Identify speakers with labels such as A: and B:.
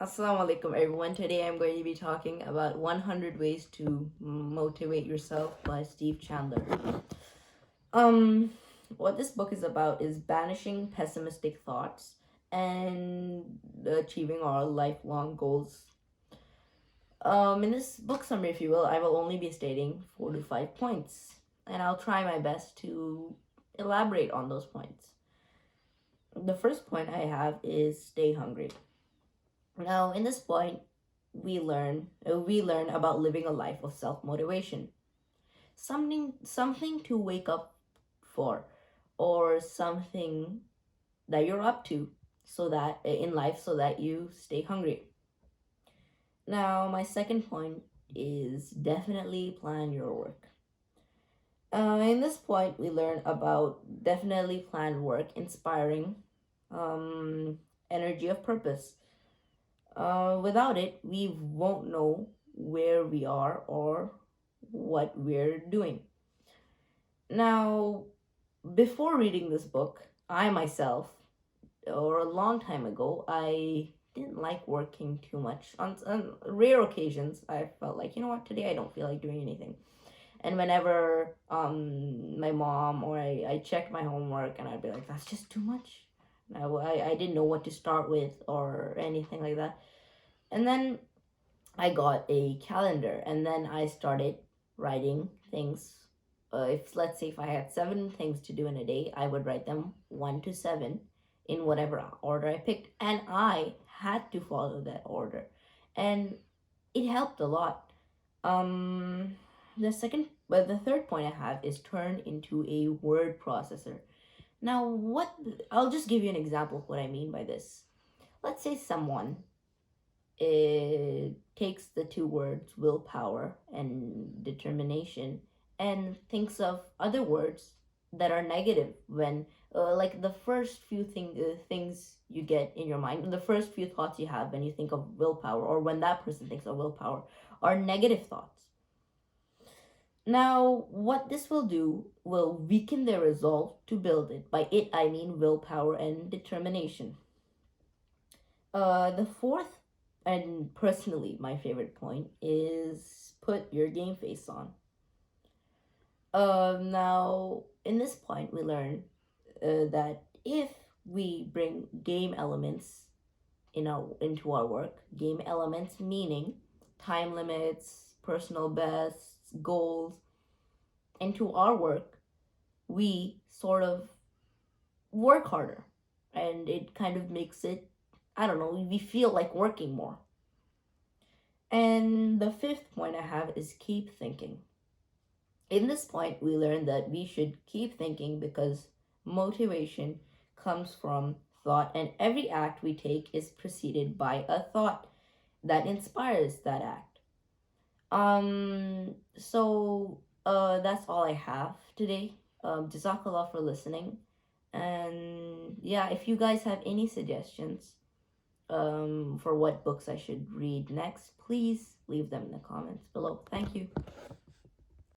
A: Assalamu alaikum everyone. Today I'm going to be talking about 100 Ways to Motivate Yourself by Steve Chandler. Um what this book is about is banishing pessimistic thoughts and achieving our lifelong goals. In this book summary, if you will, I will only be stating 4 to 5 points, and I'll try my best to elaborate on those points. The first point I have is stay hungry. Now, in this point, we learn about living a life of self-motivation. Something to wake up for, or something that you're up to so that in life so that you stay hungry. Now, my second point is definitely plan your work. In this point, we learn about definitely planned work, inspiring energy of purpose. Without it, we won't know where we are or what we're doing. Now, before reading this book, I myself, or a long time ago, I didn't like working too much. On rare occasions, I felt like, you know what, today I don't feel like doing anything. And whenever my mom or I checked my homework, and I'd be like, that's just too much. I didn't know what to start with or anything like that. And then I got a calendar, and then I started writing things. If let's say if I had 7 things to do in a day, I would write them 1 to 7 in whatever order I picked, and I had to follow that order, and it helped a lot. The third point I have is turn into a word processor. Now, I'll just give you an example of what I mean by this. Let's say someone takes the two words willpower and determination and thinks of other words that are negative when like the first few things you get in your mind, the first few thoughts you have when you think of willpower, or when that person thinks of willpower, are negative thoughts. Now, what this will do will weaken their resolve to build it. By it, I mean willpower and determination. The fourth, and personally my favorite point, is put your game face on. Now, in this point, we learn that if we bring game elements into our work, game elements meaning time limits, personal bests, goals, into our work, we sort of work harder, and it kind of makes it, I don't know, we feel like working more. And the fifth point I have is keep thinking. In this point, we learn that we should keep thinking because motivation comes from thought, and every act we take is preceded by a thought that inspires that act. That's all I have today. Jazakallah for listening. And yeah, if you guys have any suggestions for what books I should read next, please leave them in the comments below. Thank you.